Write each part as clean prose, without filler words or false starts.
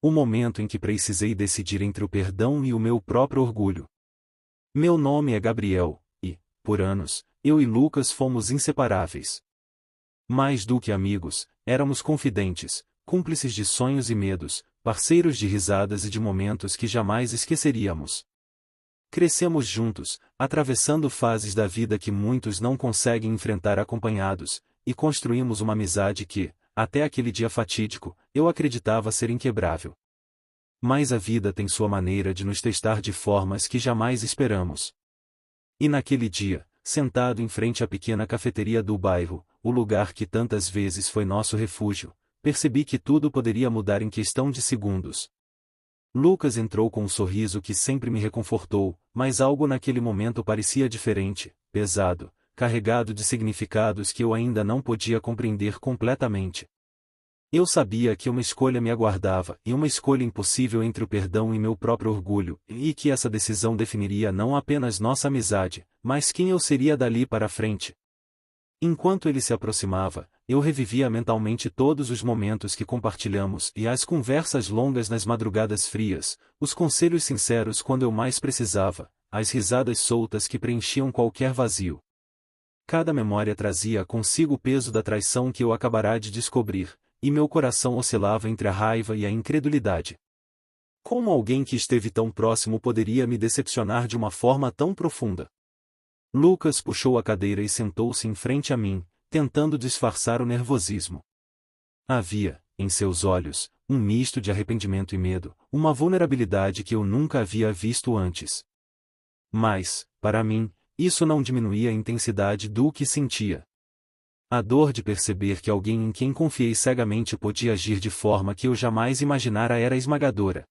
O momento em que precisei decidir entre o perdão e o meu próprio orgulho. Meu nome é Gabriel, e, por anos, eu e Lucas fomos inseparáveis. Mais do que amigos, éramos confidentes, cúmplices de sonhos e medos, parceiros de risadas e de momentos que jamais esqueceríamos. Crescemos juntos, atravessando fases da vida que muitos não conseguem enfrentar acompanhados, e construímos uma amizade que, até aquele dia fatídico, eu acreditava ser inquebrável. Mas a vida tem sua maneira de nos testar de formas que jamais esperamos. E naquele dia, sentado em frente à pequena cafeteria do bairro, o lugar que tantas vezes foi nosso refúgio, percebi que tudo poderia mudar em questão de segundos. Lucas entrou com um sorriso que sempre me reconfortou, mas algo naquele momento parecia diferente, pesado, carregado de significados que eu ainda não podia compreender completamente. Eu sabia que uma escolha me aguardava, e uma escolha impossível entre o perdão e meu próprio orgulho, e que essa decisão definiria não apenas nossa amizade, mas quem eu seria dali para frente. Enquanto ele se aproximava, eu revivia mentalmente todos os momentos que compartilhamos e as conversas longas nas madrugadas frias, os conselhos sinceros quando eu mais precisava, as risadas soltas que preenchiam qualquer vazio. Cada memória trazia consigo o peso da traição que eu acabara de descobrir, e meu coração oscilava entre a raiva e a incredulidade. Como alguém que esteve tão próximo poderia me decepcionar de uma forma tão profunda? Lucas puxou a cadeira e sentou-se em frente a mim, tentando disfarçar o nervosismo. Havia, em seus olhos, um misto de arrependimento e medo, uma vulnerabilidade que eu nunca havia visto antes. Mas, para mim, isso não diminuía a intensidade do que sentia. A dor de perceber que alguém em quem confiei cegamente podia agir de forma que eu jamais imaginara era esmagadora.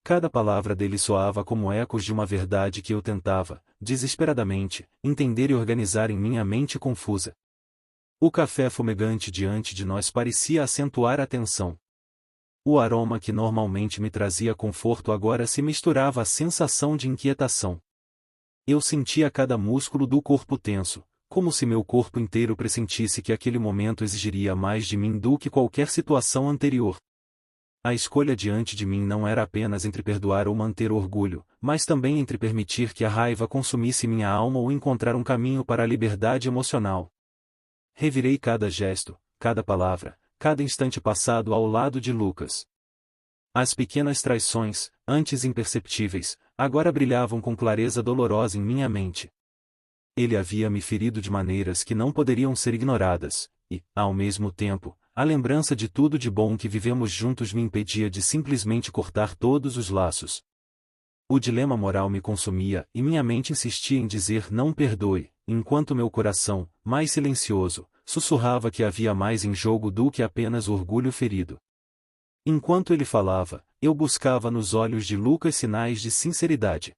Cada palavra dele soava como ecos de uma verdade que eu tentava, desesperadamente, entender e organizar em minha mente confusa. O café fumegante diante de nós parecia acentuar a tensão. O aroma que normalmente me trazia conforto agora se misturava à sensação de inquietação. Eu sentia cada músculo do corpo tenso, como se meu corpo inteiro pressentisse que aquele momento exigiria mais de mim do que qualquer situação anterior. A escolha diante de mim não era apenas entre perdoar ou manter o orgulho, mas também entre permitir que a raiva consumisse minha alma ou encontrar um caminho para a liberdade emocional. Revirei cada gesto, cada palavra, cada instante passado ao lado de Lucas. As pequenas traições, antes imperceptíveis, agora brilhavam com clareza dolorosa em minha mente. Ele havia me ferido de maneiras que não poderiam ser ignoradas, e, ao mesmo tempo, a lembrança de tudo de bom que vivemos juntos me impedia de simplesmente cortar todos os laços. O dilema moral me consumia e minha mente insistia em dizer não perdoe, enquanto meu coração, mais silencioso, sussurrava que havia mais em jogo do que apenas o orgulho ferido. Enquanto ele falava, eu buscava nos olhos de Lucas sinais de sinceridade.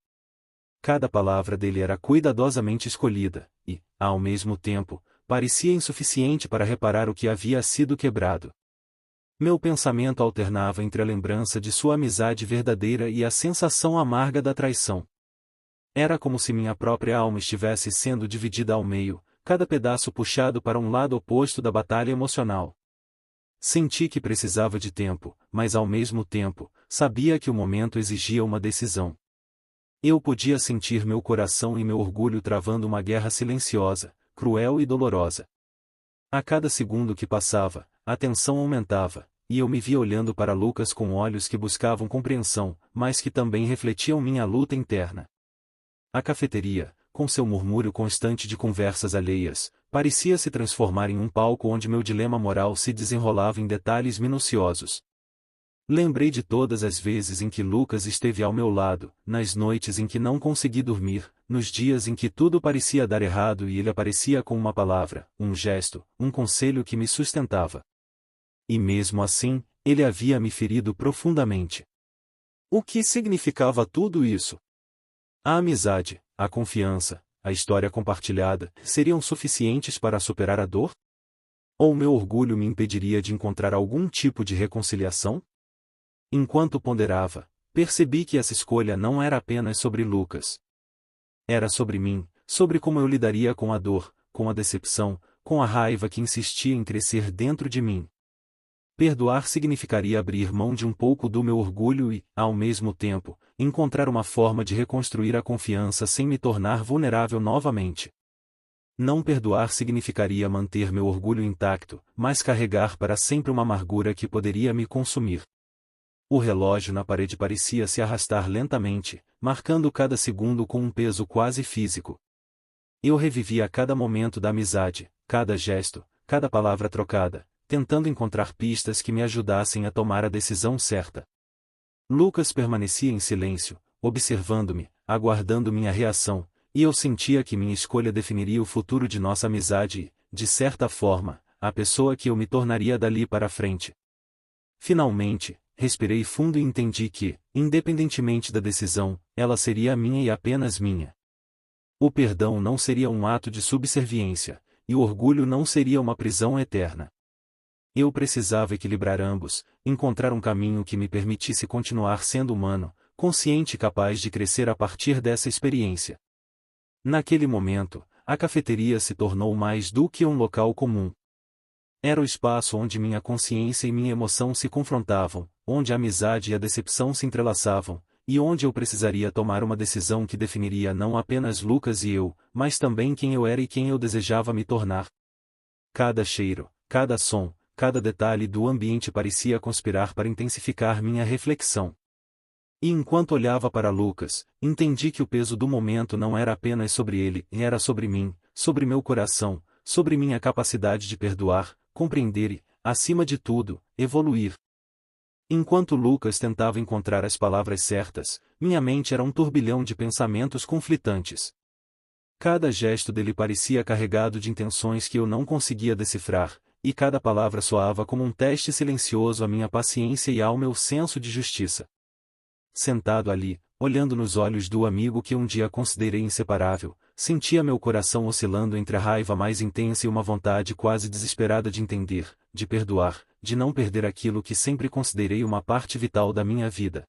Cada palavra dele era cuidadosamente escolhida, e, ao mesmo tempo, parecia insuficiente para reparar o que havia sido quebrado. Meu pensamento alternava entre a lembrança de sua amizade verdadeira e a sensação amarga da traição. Era como se minha própria alma estivesse sendo dividida ao meio, cada pedaço puxado para um lado oposto da batalha emocional. Senti que precisava de tempo, mas ao mesmo tempo, sabia que o momento exigia uma decisão. Eu podia sentir meu coração e meu orgulho travando uma guerra silenciosa, cruel e dolorosa. A cada segundo que passava, a tensão aumentava, e eu me via olhando para Lucas com olhos que buscavam compreensão, mas que também refletiam minha luta interna. A cafeteria, com seu murmúrio constante de conversas alheias, parecia se transformar em um palco onde meu dilema moral se desenrolava em detalhes minuciosos. Lembrei de todas as vezes em que Lucas esteve ao meu lado, nas noites em que não consegui dormir, nos dias em que tudo parecia dar errado e ele aparecia com uma palavra, um gesto, um conselho que me sustentava. E mesmo assim, ele havia me ferido profundamente. O que significava tudo isso? A amizade, a confiança, a história compartilhada, seriam suficientes para superar a dor? Ou meu orgulho me impediria de encontrar algum tipo de reconciliação? Enquanto ponderava, percebi que essa escolha não era apenas sobre Lucas. Era sobre mim, sobre como eu lidaria com a dor, com a decepção, com a raiva que insistia em crescer dentro de mim. Perdoar significaria abrir mão de um pouco do meu orgulho e, ao mesmo tempo, encontrar uma forma de reconstruir a confiança sem me tornar vulnerável novamente. Não perdoar significaria manter meu orgulho intacto, mas carregar para sempre uma amargura que poderia me consumir. O relógio na parede parecia se arrastar lentamente, marcando cada segundo com um peso quase físico. Eu revivia cada momento da amizade, cada gesto, cada palavra trocada, tentando encontrar pistas que me ajudassem a tomar a decisão certa. Lucas permanecia em silêncio, observando-me, aguardando minha reação, e eu sentia que minha escolha definiria o futuro de nossa amizade e, de certa forma, a pessoa que eu me tornaria dali para frente. Finalmente, respirei fundo e entendi que, independentemente da decisão, ela seria minha e apenas minha. O perdão não seria um ato de subserviência, e o orgulho não seria uma prisão eterna. Eu precisava equilibrar ambos, encontrar um caminho que me permitisse continuar sendo humano, consciente e capaz de crescer a partir dessa experiência. Naquele momento, a cafeteria se tornou mais do que um local comum. Era o espaço onde minha consciência e minha emoção se confrontavam, onde a amizade e a decepção se entrelaçavam, e onde eu precisaria tomar uma decisão que definiria não apenas Lucas e eu, mas também quem eu era e quem eu desejava me tornar. Cada cheiro, cada som, cada detalhe do ambiente parecia conspirar para intensificar minha reflexão. E enquanto olhava para Lucas, entendi que o peso do momento não era apenas sobre ele, era sobre mim, sobre meu coração, sobre minha capacidade de perdoar, compreender e, acima de tudo, evoluir. Enquanto Lucas tentava encontrar as palavras certas, minha mente era um turbilhão de pensamentos conflitantes. Cada gesto dele parecia carregado de intenções que eu não conseguia decifrar, e cada palavra soava como um teste silencioso à minha paciência e ao meu senso de justiça. Sentado ali, olhando nos olhos do amigo que um dia considerei inseparável, sentia meu coração oscilando entre a raiva mais intensa e uma vontade quase desesperada de entender, de perdoar, de não perder aquilo que sempre considerei uma parte vital da minha vida.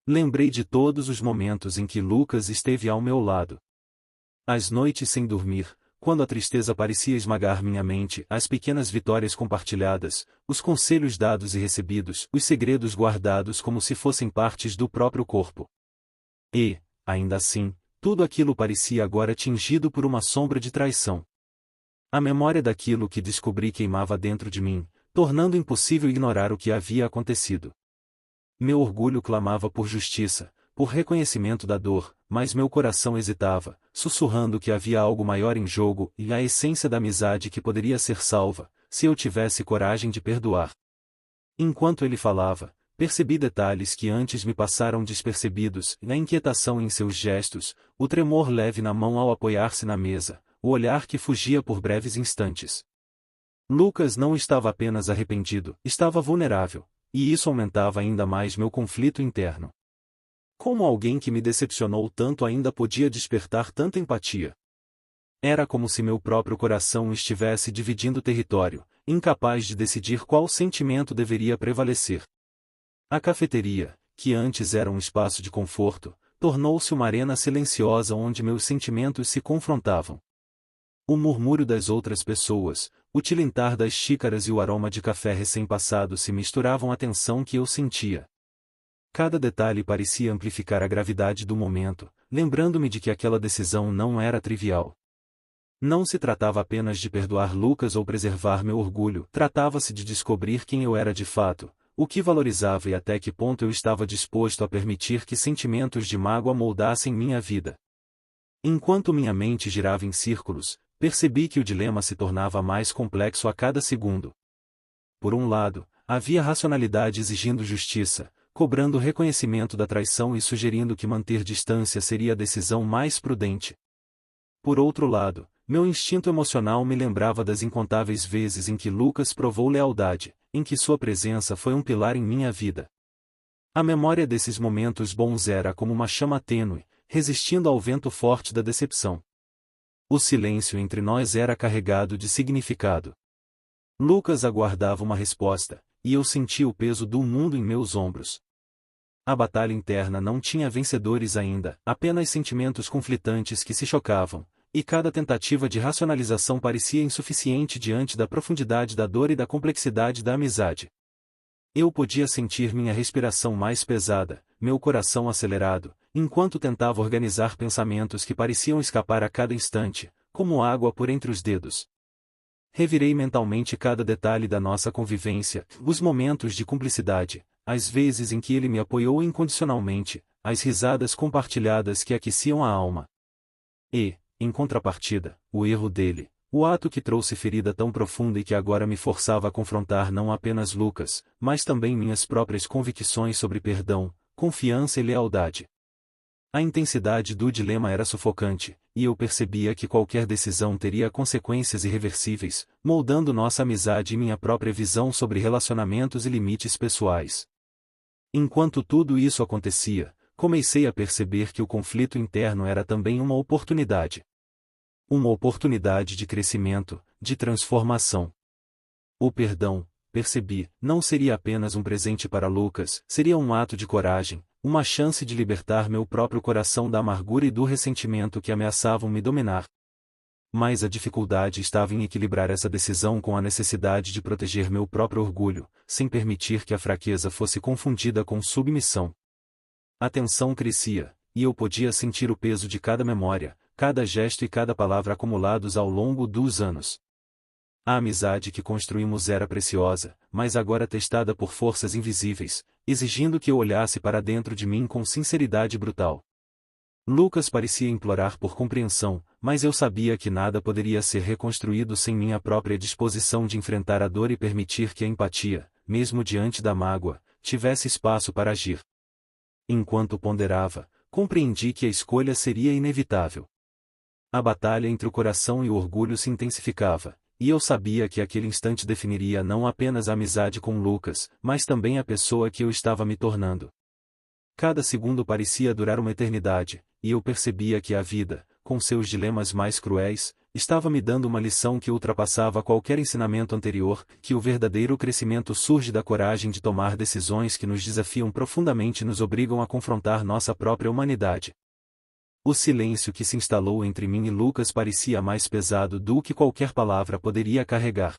Lembrei de todos os momentos em que Lucas esteve ao meu lado. As noites sem dormir, quando a tristeza parecia esmagar minha mente, as pequenas vitórias compartilhadas, os conselhos dados e recebidos, os segredos guardados como se fossem partes do próprio corpo. E, ainda assim, tudo aquilo parecia agora tingido por uma sombra de traição. A memória daquilo que descobri queimava dentro de mim, tornando impossível ignorar o que havia acontecido. Meu orgulho clamava por justiça, por reconhecimento da dor, mas meu coração hesitava, sussurrando que havia algo maior em jogo e a essência da amizade que poderia ser salva, se eu tivesse coragem de perdoar. Enquanto ele falava, percebi detalhes que antes me passaram despercebidos, a inquietação em seus gestos, o tremor leve na mão ao apoiar-se na mesa, o olhar que fugia por breves instantes. Lucas não estava apenas arrependido, estava vulnerável, e isso aumentava ainda mais meu conflito interno. Como alguém que me decepcionou tanto ainda podia despertar tanta empatia? Era como se meu próprio coração estivesse dividindo território, incapaz de decidir qual sentimento deveria prevalecer. A cafeteria, que antes era um espaço de conforto, tornou-se uma arena silenciosa onde meus sentimentos se confrontavam. O murmúrio das outras pessoas, o tilintar das xícaras e o aroma de café recém-passado se misturavam à tensão que eu sentia. Cada detalhe parecia amplificar a gravidade do momento, lembrando-me de que aquela decisão não era trivial. Não se tratava apenas de perdoar Lucas ou preservar meu orgulho, tratava-se de descobrir quem eu era de fato, o que valorizava e até que ponto eu estava disposto a permitir que sentimentos de mágoa moldassem minha vida. Enquanto minha mente girava em círculos, percebi que o dilema se tornava mais complexo a cada segundo. Por um lado, havia racionalidade exigindo justiça, cobrando reconhecimento da traição e sugerindo que manter distância seria a decisão mais prudente. Por outro lado, meu instinto emocional me lembrava das incontáveis vezes em que Lucas provou lealdade, em que sua presença foi um pilar em minha vida. A memória desses momentos bons era como uma chama tênue, resistindo ao vento forte da decepção. O silêncio entre nós era carregado de significado. Lucas aguardava uma resposta, e eu sentia o peso do mundo em meus ombros. A batalha interna não tinha vencedores ainda, apenas sentimentos conflitantes que se chocavam, e cada tentativa de racionalização parecia insuficiente diante da profundidade da dor e da complexidade da amizade. Eu podia sentir minha respiração mais pesada, meu coração acelerado, enquanto tentava organizar pensamentos que pareciam escapar a cada instante, como água por entre os dedos. Revirei mentalmente cada detalhe da nossa convivência, os momentos de cumplicidade, as vezes em que ele me apoiou incondicionalmente, as risadas compartilhadas que aqueciam a alma. E, em contrapartida, o erro dele, o ato que trouxe ferida tão profunda e que agora me forçava a confrontar não apenas Lucas, mas também minhas próprias convicções sobre perdão, confiança e lealdade. A intensidade do dilema era sufocante, e eu percebia que qualquer decisão teria consequências irreversíveis, moldando nossa amizade e minha própria visão sobre relacionamentos e limites pessoais. Enquanto tudo isso acontecia, comecei a perceber que o conflito interno era também uma oportunidade. Uma oportunidade de crescimento, de transformação. O perdão, percebi, não seria apenas um presente para Lucas, seria um ato de coragem, uma chance de libertar meu próprio coração da amargura e do ressentimento que ameaçavam me dominar. Mas a dificuldade estava em equilibrar essa decisão com a necessidade de proteger meu próprio orgulho, sem permitir que a fraqueza fosse confundida com submissão. A tensão crescia, e eu podia sentir o peso de cada memória, cada gesto e cada palavra acumulados ao longo dos anos. A amizade que construímos era preciosa, mas agora testada por forças invisíveis, exigindo que eu olhasse para dentro de mim com sinceridade brutal. Lucas parecia implorar por compreensão, mas eu sabia que nada poderia ser reconstruído sem minha própria disposição de enfrentar a dor e permitir que a empatia, mesmo diante da mágoa, tivesse espaço para agir. Enquanto ponderava, compreendi que a escolha seria inevitável. A batalha entre o coração e o orgulho se intensificava, e eu sabia que aquele instante definiria não apenas a amizade com Lucas, mas também a pessoa que eu estava me tornando. Cada segundo parecia durar uma eternidade, e eu percebia que a vida, com seus dilemas mais cruéis, estava me dando uma lição que ultrapassava qualquer ensinamento anterior, que o verdadeiro crescimento surge da coragem de tomar decisões que nos desafiam profundamente e nos obrigam a confrontar nossa própria humanidade. O silêncio que se instalou entre mim e Lucas parecia mais pesado do que qualquer palavra poderia carregar.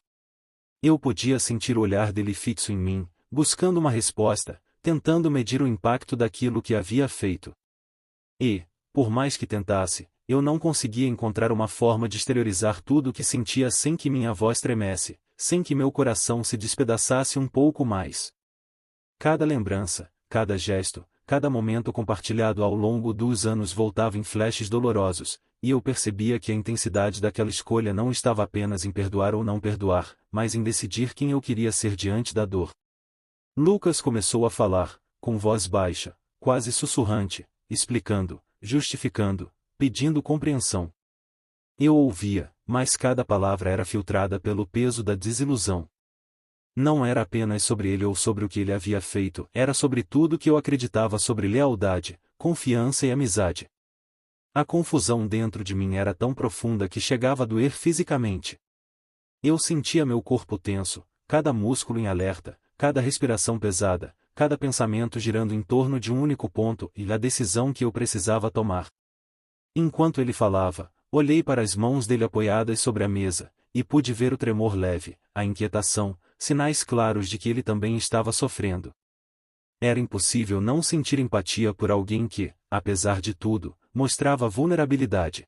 Eu podia sentir o olhar dele fixo em mim, buscando uma resposta, tentando medir o impacto daquilo que havia feito. E, por mais que tentasse, eu não conseguia encontrar uma forma de exteriorizar tudo o que sentia sem que minha voz tremesse, sem que meu coração se despedaçasse um pouco mais. Cada lembrança, cada gesto, cada momento compartilhado ao longo dos anos voltava em flashes dolorosos, e eu percebia que a intensidade daquela escolha não estava apenas em perdoar ou não perdoar, mas em decidir quem eu queria ser diante da dor. Lucas começou a falar, com voz baixa, quase sussurrante, explicando, justificando, pedindo compreensão. Eu ouvia, mas cada palavra era filtrada pelo peso da desilusão. Não era apenas sobre ele ou sobre o que ele havia feito, era sobre tudo que eu acreditava sobre lealdade, confiança e amizade. A confusão dentro de mim era tão profunda que chegava a doer fisicamente. Eu sentia meu corpo tenso, cada músculo em alerta, cada respiração pesada, cada pensamento girando em torno de um único ponto e a decisão que eu precisava tomar. Enquanto ele falava, olhei para as mãos dele apoiadas sobre a mesa, e pude ver o tremor leve, a inquietação, sinais claros de que ele também estava sofrendo. Era impossível não sentir empatia por alguém que, apesar de tudo, mostrava vulnerabilidade.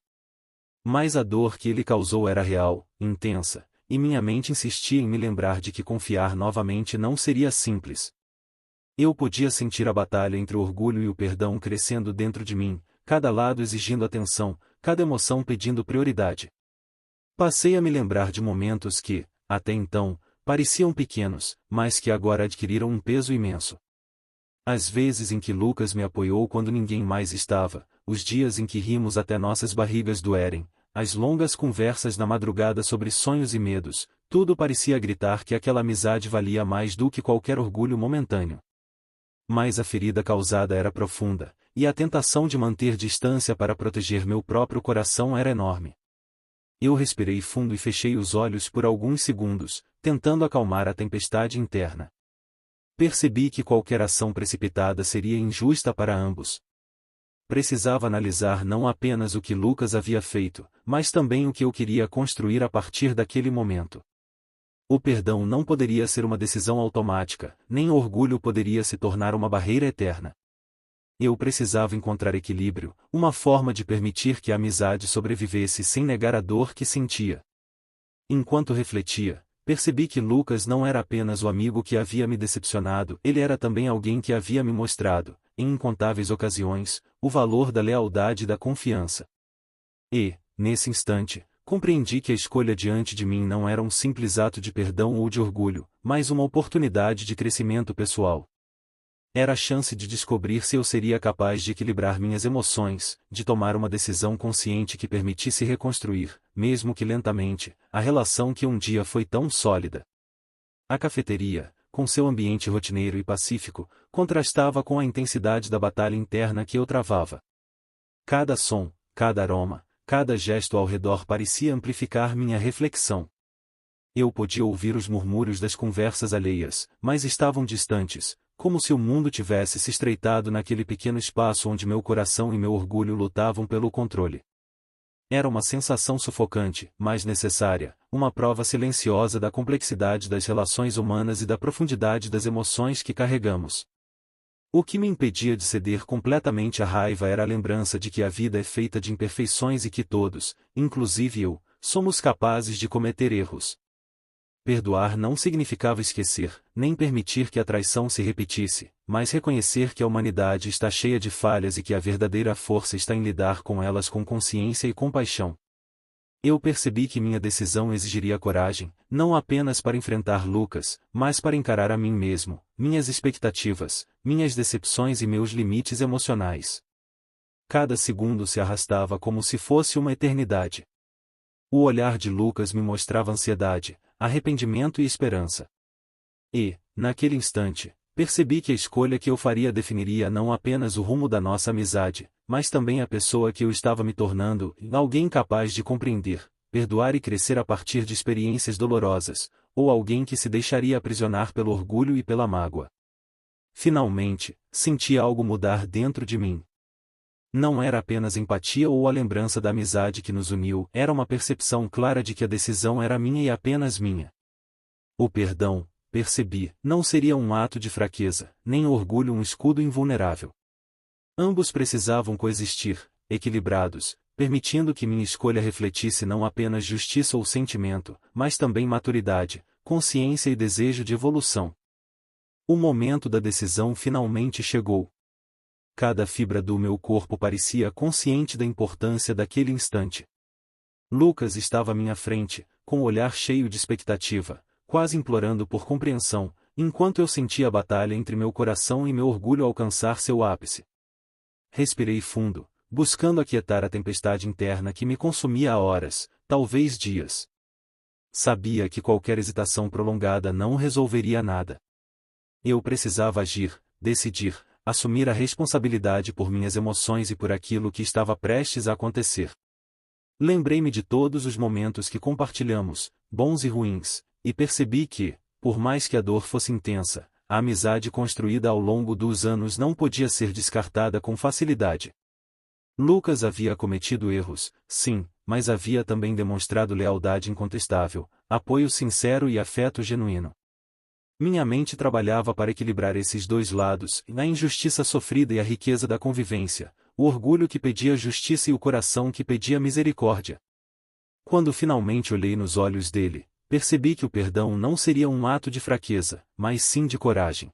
Mas a dor que ele causou era real, intensa, e minha mente insistia em me lembrar de que confiar novamente não seria simples. Eu podia sentir a batalha entre o orgulho e o perdão crescendo dentro de mim, cada lado exigindo atenção, cada emoção pedindo prioridade. Passei a me lembrar de momentos que, até então, pareciam pequenos, mas que agora adquiriram um peso imenso. As vezes em que Lucas me apoiou quando ninguém mais estava, os dias em que rimos até nossas barrigas doerem, as longas conversas na madrugada sobre sonhos e medos, tudo parecia gritar que aquela amizade valia mais do que qualquer orgulho momentâneo. Mas a ferida causada era profunda, e a tentação de manter distância para proteger meu próprio coração era enorme. Eu respirei fundo e fechei os olhos por alguns segundos, tentando acalmar a tempestade interna. Percebi que qualquer ação precipitada seria injusta para ambos. Precisava analisar não apenas o que Lucas havia feito, mas também o que eu queria construir a partir daquele momento. O perdão não poderia ser uma decisão automática, nem o orgulho poderia se tornar uma barreira eterna. Eu precisava encontrar equilíbrio, uma forma de permitir que a amizade sobrevivesse sem negar a dor que sentia. Enquanto refletia, percebi que Lucas não era apenas o amigo que havia me decepcionado, ele era também alguém que havia me mostrado, em incontáveis ocasiões, o valor da lealdade e da confiança. E, nesse instante, compreendi que a escolha diante de mim não era um simples ato de perdão ou de orgulho, mas uma oportunidade de crescimento pessoal. Era a chance de descobrir se eu seria capaz de equilibrar minhas emoções, de tomar uma decisão consciente que permitisse reconstruir, mesmo que lentamente, a relação que um dia foi tão sólida. A cafeteria, com seu ambiente rotineiro e pacífico, contrastava com a intensidade da batalha interna que eu travava. Cada som, cada aroma, cada gesto ao redor parecia amplificar minha reflexão. Eu podia ouvir os murmúrios das conversas alheias, mas estavam distantes, como se o mundo tivesse se estreitado naquele pequeno espaço onde meu coração e meu orgulho lutavam pelo controle. Era uma sensação sufocante, mas necessária, uma prova silenciosa da complexidade das relações humanas e da profundidade das emoções que carregamos. O que me impedia de ceder completamente à raiva era a lembrança de que a vida é feita de imperfeições e que todos, inclusive eu, somos capazes de cometer erros. Perdoar não significava esquecer, nem permitir que a traição se repetisse, mas reconhecer que a humanidade está cheia de falhas e que a verdadeira força está em lidar com elas com consciência e compaixão. Eu percebi que minha decisão exigiria coragem, não apenas para enfrentar Lucas, mas para encarar a mim mesmo, minhas expectativas, minhas decepções e meus limites emocionais. Cada segundo se arrastava como se fosse uma eternidade. O olhar de Lucas me mostrava ansiedade, arrependimento e esperança. E, naquele instante, percebi que a escolha que eu faria definiria não apenas o rumo da nossa amizade, mas também a pessoa que eu estava me tornando, alguém capaz de compreender, perdoar e crescer a partir de experiências dolorosas, ou alguém que se deixaria aprisionar pelo orgulho e pela mágoa. Finalmente, senti algo mudar dentro de mim. Não era apenas empatia ou a lembrança da amizade que nos uniu, era uma percepção clara de que a decisão era minha e apenas minha. O perdão, percebi, não seria um ato de fraqueza, nem o orgulho um escudo invulnerável. Ambos precisavam coexistir, equilibrados, permitindo que minha escolha refletisse não apenas justiça ou sentimento, mas também maturidade, consciência e desejo de evolução. O momento da decisão finalmente chegou. Cada fibra do meu corpo parecia consciente da importância daquele instante. Lucas estava à minha frente, com o olhar cheio de expectativa, quase implorando por compreensão, enquanto eu sentia a batalha entre meu coração e meu orgulho alcançar seu ápice. Respirei fundo, buscando aquietar a tempestade interna que me consumia há horas, talvez dias. Sabia que qualquer hesitação prolongada não resolveria nada. Eu precisava agir, decidir, assumir a responsabilidade por minhas emoções e por aquilo que estava prestes a acontecer. Lembrei-me de todos os momentos que compartilhamos, bons e ruins, e percebi que, por mais que a dor fosse intensa, a amizade construída ao longo dos anos não podia ser descartada com facilidade. Lucas havia cometido erros, sim, mas havia também demonstrado lealdade incontestável, apoio sincero e afeto genuíno. Minha mente trabalhava para equilibrar esses dois lados, a injustiça sofrida e a riqueza da convivência, o orgulho que pedia justiça e o coração que pedia misericórdia. Quando finalmente olhei nos olhos dele, percebi que o perdão não seria um ato de fraqueza, mas sim de coragem.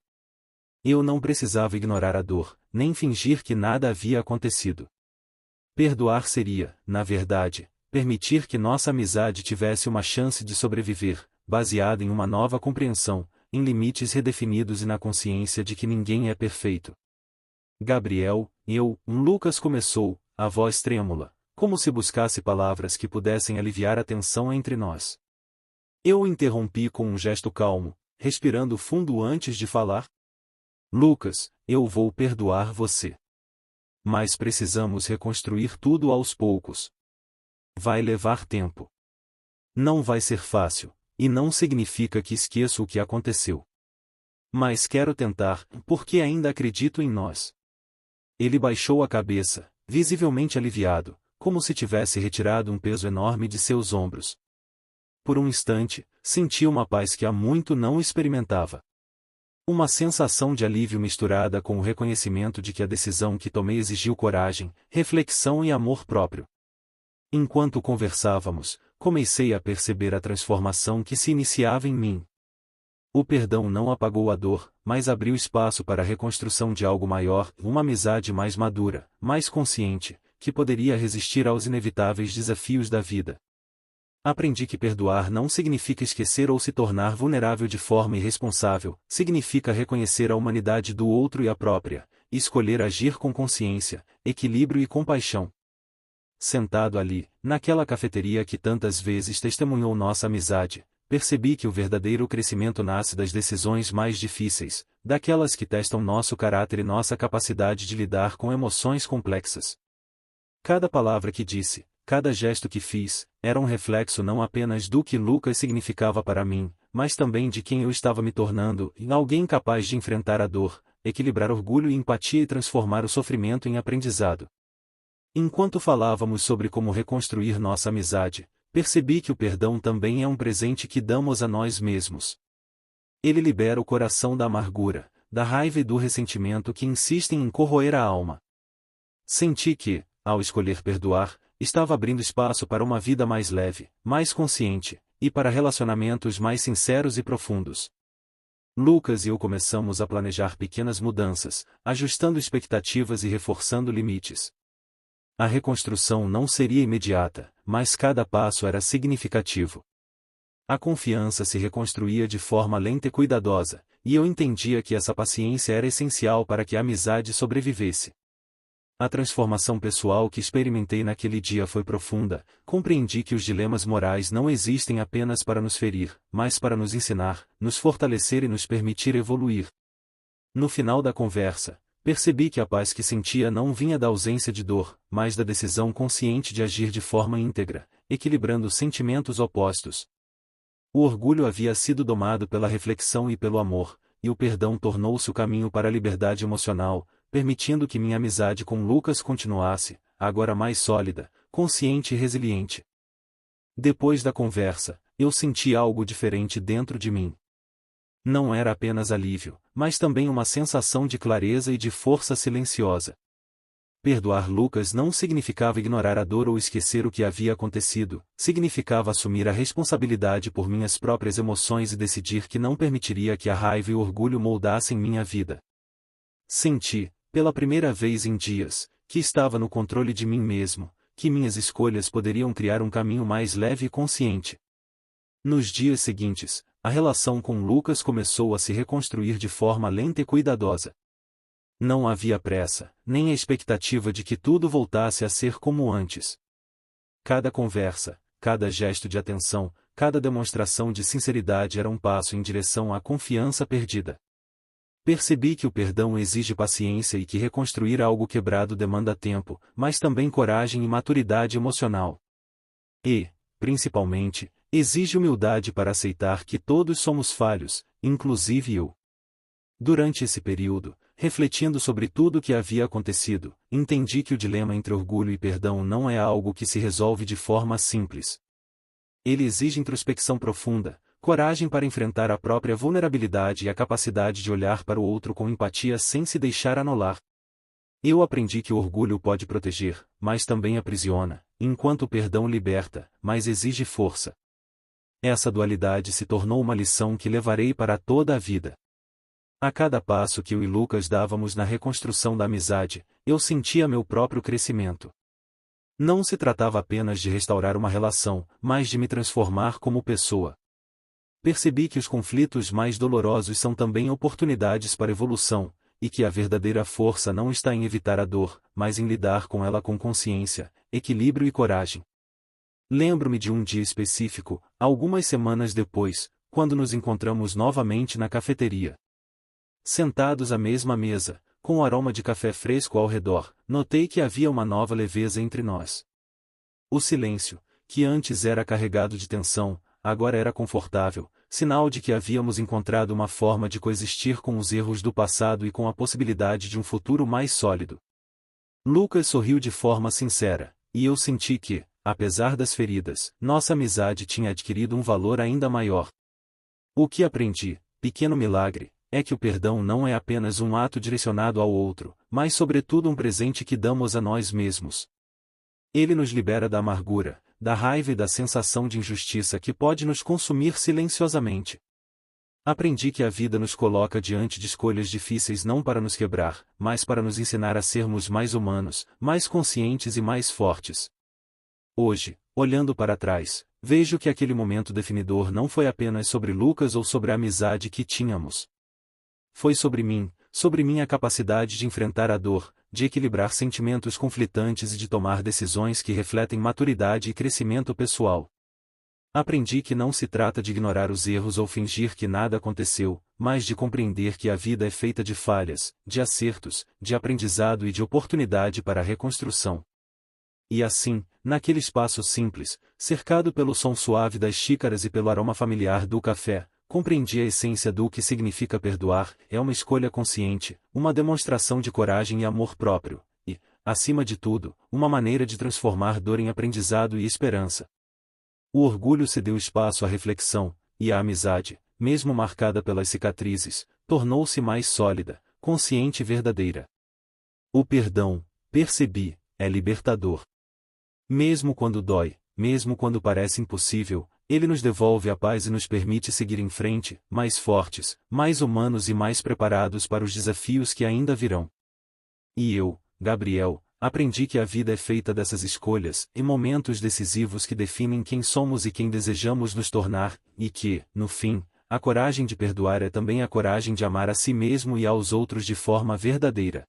Eu não precisava ignorar a dor, nem fingir que nada havia acontecido. Perdoar seria, na verdade, permitir que nossa amizade tivesse uma chance de sobreviver, baseada em uma nova compreensão, em limites redefinidos e na consciência de que ninguém é perfeito. Gabriel, Lucas começou, a voz trêmula, como se buscasse palavras que pudessem aliviar a tensão entre nós. Eu o interrompi com um gesto calmo, respirando fundo antes de falar. Lucas, eu vou perdoar você. Mas precisamos reconstruir tudo aos poucos. Vai levar tempo. Não vai ser fácil. E não significa que esqueço o que aconteceu. Mas quero tentar, porque ainda acredito em nós. Ele baixou a cabeça, visivelmente aliviado, como se tivesse retirado um peso enorme de seus ombros. por um instante, senti uma paz que há muito não experimentava. Uma sensação de alívio misturada com o reconhecimento de que a decisão que tomei exigiu coragem, reflexão e amor próprio. Enquanto conversávamos, comecei a perceber a transformação que se iniciava em mim. O perdão não apagou a dor, mas abriu espaço para a reconstrução de algo maior, uma amizade mais madura, mais consciente, que poderia resistir aos inevitáveis desafios da vida. Aprendi que perdoar não significa esquecer ou se tornar vulnerável de forma irresponsável, significa reconhecer a humanidade do outro e a própria, e escolher agir com consciência, equilíbrio e compaixão. Sentado ali, naquela cafeteria que tantas vezes testemunhou nossa amizade, percebi que o verdadeiro crescimento nasce das decisões mais difíceis, daquelas que testam nosso caráter e nossa capacidade de lidar com emoções complexas. Cada palavra que disse, cada gesto que fiz, era um reflexo não apenas do que Lucas significava para mim, mas também de quem eu estava me tornando, em alguém capaz de enfrentar a dor, equilibrar orgulho e empatia e transformar o sofrimento em aprendizado. Enquanto falávamos sobre como reconstruir nossa amizade, percebi que o perdão também é um presente que damos a nós mesmos. Ele libera o coração da amargura, da raiva e do ressentimento que insistem em corroer a alma. Senti que, ao escolher perdoar, estava abrindo espaço para uma vida mais leve, mais consciente, e para relacionamentos mais sinceros e profundos. Lucas e eu começamos a planejar pequenas mudanças, ajustando expectativas e reforçando limites. A reconstrução não seria imediata, mas cada passo era significativo. A confiança se reconstruía de forma lenta e cuidadosa, e eu entendia que essa paciência era essencial para que a amizade sobrevivesse. A transformação pessoal que experimentei naquele dia foi profunda, compreendi que os dilemas morais não existem apenas para nos ferir, mas para nos ensinar, nos fortalecer e nos permitir evoluir. No final da conversa, percebi que a paz que sentia não vinha da ausência de dor, mas da decisão consciente de agir de forma íntegra, equilibrando sentimentos opostos. O orgulho havia sido domado pela reflexão e pelo amor, e o perdão tornou-se o caminho para a liberdade emocional, permitindo que minha amizade com Lucas continuasse, agora mais sólida, consciente e resiliente. Depois da conversa, eu senti algo diferente dentro de mim. Não era apenas alívio, mas também uma sensação de clareza e de força silenciosa. Perdoar Lucas não significava ignorar a dor ou esquecer o que havia acontecido, significava assumir a responsabilidade por minhas próprias emoções e decidir que não permitiria que a raiva e o orgulho moldassem minha vida. Senti, pela primeira vez em dias, que estava no controle de mim mesmo, que minhas escolhas poderiam criar um caminho mais leve e consciente. Nos dias seguintes, a relação com Lucas começou a se reconstruir de forma lenta e cuidadosa. Não havia pressa, nem a expectativa de que tudo voltasse a ser como antes. Cada conversa, cada gesto de atenção, cada demonstração de sinceridade era um passo em direção à confiança perdida. Percebi que o perdão exige paciência e que reconstruir algo quebrado demanda tempo, mas também coragem e maturidade emocional. E, principalmente, exige humildade para aceitar que todos somos falhos, inclusive eu. Durante esse período, refletindo sobre tudo o que havia acontecido, entendi que o dilema entre orgulho e perdão não é algo que se resolve de forma simples. Ele exige introspecção profunda, coragem para enfrentar a própria vulnerabilidade e a capacidade de olhar para o outro com empatia sem se deixar anular. Eu aprendi que o orgulho pode proteger, mas também aprisiona, enquanto o perdão liberta, mas exige força. Essa dualidade se tornou uma lição que levarei para toda a vida. A cada passo que eu e Lucas dávamos na reconstrução da amizade, eu sentia meu próprio crescimento. Não se tratava apenas de restaurar uma relação, mas de me transformar como pessoa. Percebi que os conflitos mais dolorosos são também oportunidades para evolução, e que a verdadeira força não está em evitar a dor, mas em lidar com ela com consciência, equilíbrio e coragem. Lembro-me de um dia específico, algumas semanas depois, quando nos encontramos novamente na cafeteria. Sentados à mesma mesa, com o aroma de café fresco ao redor, notei que havia uma nova leveza entre nós. O silêncio, que antes era carregado de tensão, agora era confortável, sinal de que havíamos encontrado uma forma de coexistir com os erros do passado e com a possibilidade de um futuro mais sólido. Lucas sorriu de forma sincera, e eu senti que, apesar das feridas, nossa amizade tinha adquirido um valor ainda maior. O que aprendi, pequeno milagre, é que o perdão não é apenas um ato direcionado ao outro, mas sobretudo um presente que damos a nós mesmos. Ele nos libera da amargura, da raiva e da sensação de injustiça que pode nos consumir silenciosamente. Aprendi que a vida nos coloca diante de escolhas difíceis não para nos quebrar, mas para nos ensinar a sermos mais humanos, mais conscientes e mais fortes. Hoje, olhando para trás, vejo que aquele momento definidor não foi apenas sobre Lucas ou sobre a amizade que tínhamos. Foi sobre mim, sobre minha capacidade de enfrentar a dor, de equilibrar sentimentos conflitantes e de tomar decisões que refletem maturidade e crescimento pessoal. Aprendi que não se trata de ignorar os erros ou fingir que nada aconteceu, mas de compreender que a vida é feita de falhas, de acertos, de aprendizado e de oportunidade para a reconstrução. E assim, naquele espaço simples, cercado pelo som suave das xícaras e pelo aroma familiar do café, compreendi a essência do que significa perdoar. É uma escolha consciente, uma demonstração de coragem e amor próprio, e, acima de tudo, uma maneira de transformar dor em aprendizado e esperança. O orgulho cedeu espaço à reflexão, e a amizade, mesmo marcada pelas cicatrizes, tornou-se mais sólida, consciente e verdadeira. O perdão, percebi, é libertador. Mesmo quando dói, mesmo quando parece impossível, ele nos devolve a paz e nos permite seguir em frente, mais fortes, mais humanos e mais preparados para os desafios que ainda virão. E eu, Gabriel, aprendi que a vida é feita dessas escolhas e momentos decisivos que definem quem somos e quem desejamos nos tornar, e que, no fim, a coragem de perdoar é também a coragem de amar a si mesmo e aos outros de forma verdadeira.